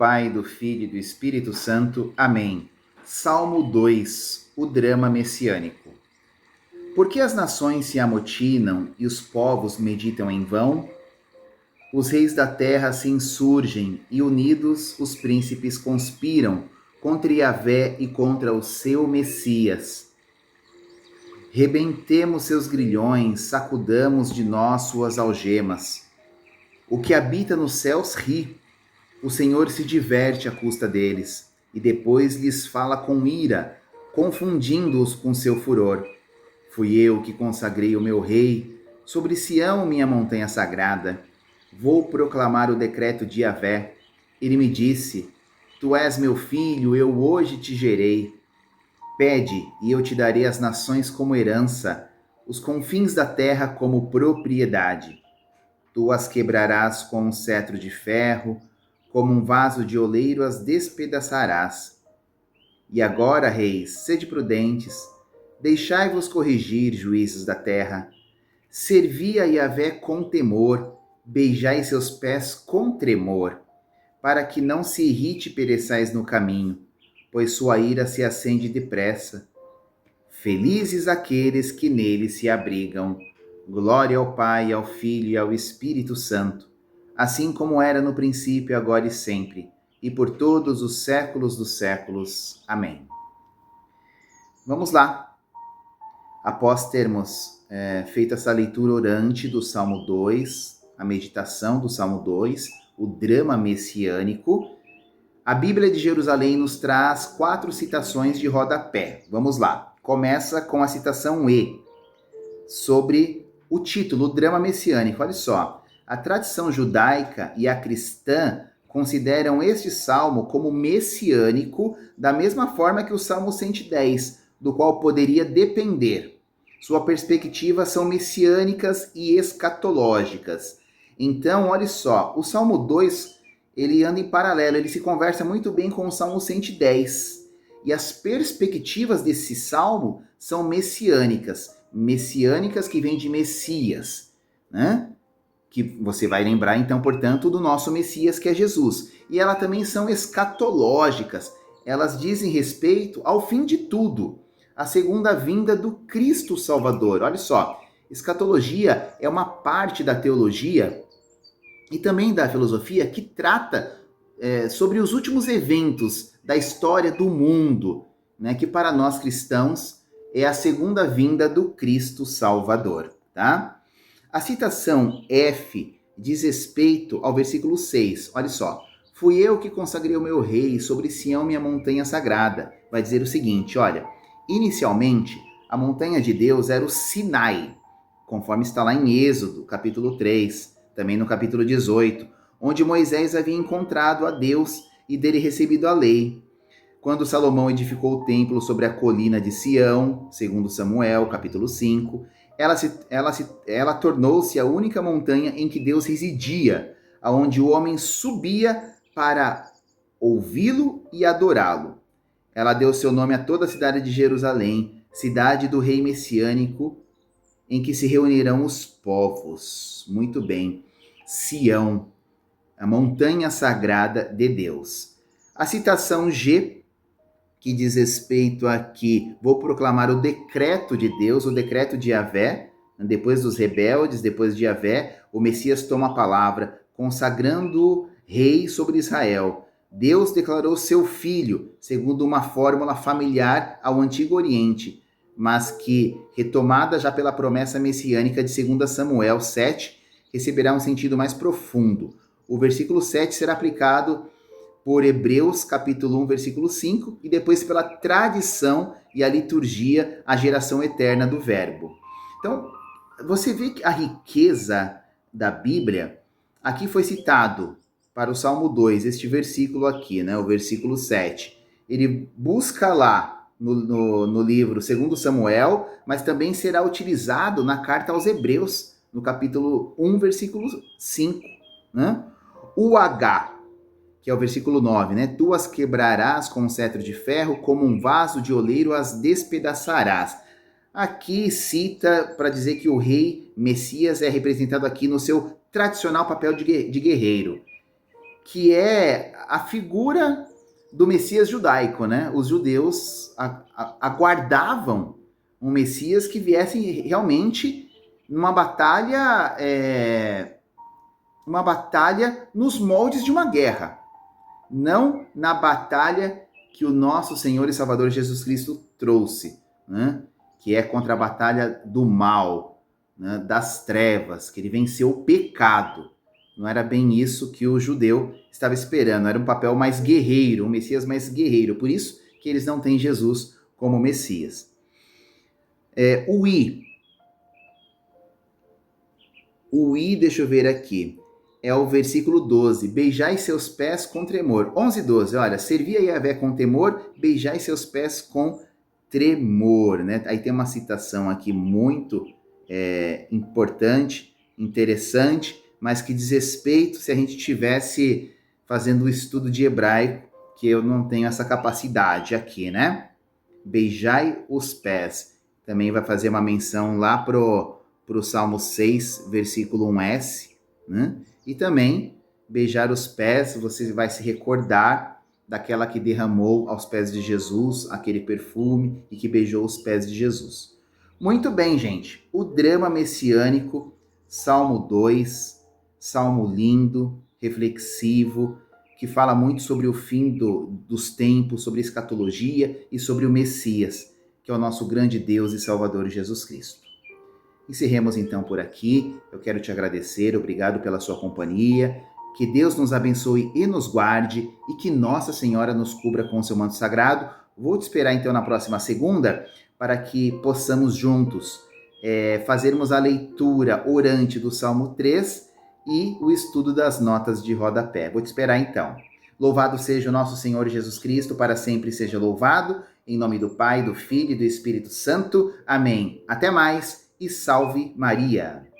Pai, do Filho e do Espírito Santo. Amém. Salmo 2, o drama messiânico. Por que as nações se amotinam e os povos meditam em vão? Os reis da terra se insurgem e unidos os príncipes conspiram contra Yahvé e contra o seu Messias. Rebentemos seus grilhões, sacudamos de nós suas algemas. O que habita nos céus ri. O Senhor se diverte à custa deles, e depois lhes fala com ira, confundindo-os com seu furor. Fui eu que consagrei o meu rei, sobre Sião, minha montanha sagrada. Vou proclamar o decreto de Yahvé. Ele me disse: Tu és meu filho, eu hoje te gerei. Pede, e eu te darei as nações como herança, os confins da terra como propriedade. Tu as quebrarás com um cetro de ferro, como um vaso de oleiro as despedaçarás. E agora, reis, sede prudentes, deixai-vos corrigir, juízes da terra. Servi a Yahvé com temor, beijai seus pés com tremor, para que não se irrite e pereçais no caminho, pois sua ira se acende depressa. Felizes aqueles que nele se abrigam. Glória ao Pai, ao Filho e ao Espírito Santo, assim como era no princípio, agora e sempre, e por todos os séculos dos séculos. Amém. Vamos lá. Após termos feito essa leitura orante do Salmo 2, a meditação do Salmo 2, o drama messiânico, a Bíblia de Jerusalém nos traz 4 citações de rodapé. Vamos lá. Começa com a citação E, sobre o título, o drama messiânico. Olha só. A tradição judaica e a cristã consideram este salmo como messiânico, da mesma forma que o Salmo 110, do qual poderia depender. Sua perspectiva são messiânicas e escatológicas. Então, olha só, o Salmo 2, ele anda em paralelo, ele se conversa muito bem com o Salmo 110. E as perspectivas desse salmo são messiânicas que vêm de Messias, né? Que você vai lembrar, então, portanto, do nosso Messias, que é Jesus. E elas também são escatológicas. Elas dizem respeito ao fim de tudo, a segunda vinda do Cristo Salvador. Olha só, escatologia é uma parte da teologia e também da filosofia que trata sobre os últimos eventos da história do mundo, né, que para nós cristãos é a segunda vinda do Cristo Salvador, tá? A citação F diz respeito ao versículo 6. Olha só. Fui eu que consagrei o meu rei, sobre Sião, minha montanha sagrada. Vai dizer o seguinte, olha. Inicialmente, a montanha de Deus era o Sinai, conforme está lá em Êxodo, capítulo 3, também no capítulo 18, onde Moisés havia encontrado a Deus e dele recebido a lei. Quando Salomão edificou o templo sobre a colina de Sião, segundo Samuel, capítulo 5, ela tornou-se a única montanha em que Deus residia, aonde o homem subia para ouvi-lo e adorá-lo. Ela deu seu nome a toda a cidade de Jerusalém, cidade do rei messiânico, em que se reunirão os povos. Muito bem. Sião, a montanha sagrada de Deus. A citação G, que diz respeito aqui, vou proclamar o decreto de Deus, o decreto de Yahvé, depois dos rebeldes, depois de Yahvé, o Messias toma a palavra, consagrando rei sobre Israel. Deus declarou seu filho, segundo uma fórmula familiar ao Antigo Oriente, mas que, retomada já pela promessa messiânica de 2 Samuel 7, receberá um sentido mais profundo. O versículo 7 será aplicado por Hebreus, capítulo 1, versículo 5, e depois pela tradição e a liturgia, a geração eterna do verbo. Então, você vê que a riqueza da Bíblia, aqui foi citado para o Salmo 2, este versículo aqui, né, o versículo 7. Ele busca lá no livro 2 Samuel, mas também será utilizado na carta aos Hebreus, no capítulo 1, versículo 5. Né? O H, que é o versículo 9, né? Tu as quebrarás com um cetro de ferro, como um vaso de oleiro as despedaçarás. Aqui cita para dizer que o rei Messias é representado aqui no seu tradicional papel de guerreiro. que é a figura do Messias judaico, né? Os judeus aguardavam um Messias que viesse realmente numa batalha, uma batalha nos moldes de uma guerra, não na batalha que o nosso Senhor e Salvador Jesus Cristo trouxe, né? Que é contra a batalha do mal, né? Das trevas, que ele venceu o pecado. Não era bem isso que o judeu estava esperando, era um papel mais guerreiro, um Messias mais guerreiro. Por isso que eles não têm Jesus como Messias. O I, deixa eu ver aqui, é o versículo 12. Beijai seus pés com tremor. 11 e 12, olha, servi a Yahvé com temor, beijai seus pés com tremor, né? Aí tem uma citação aqui muito importante, interessante, mas que diz respeito se a gente tivesse fazendo o estudo de hebraico, que eu não tenho essa capacidade aqui, né? Beijai os pés. Também vai fazer uma menção lá pro Salmo 6, versículo 1s, né? E também, beijar os pés, você vai se recordar daquela que derramou aos pés de Jesus aquele perfume e que beijou os pés de Jesus. Muito bem, gente. O drama messiânico, Salmo 2, salmo lindo, reflexivo, que fala muito sobre o fim dos tempos, sobre a escatologia e sobre o Messias, que é o nosso grande Deus e Salvador Jesus Cristo. Encerremos então por aqui. Eu quero te agradecer, obrigado pela sua companhia. Que Deus nos abençoe e nos guarde e que Nossa Senhora nos cubra com seu manto sagrado. Vou te esperar então na próxima segunda para que possamos juntos fazermos a leitura orante do Salmo 3 e o estudo das notas de rodapé. Vou te esperar então. Louvado seja o nosso Senhor Jesus Cristo, para sempre seja louvado. Em nome do Pai, do Filho e do Espírito Santo. Amém. Até mais e salve Maria!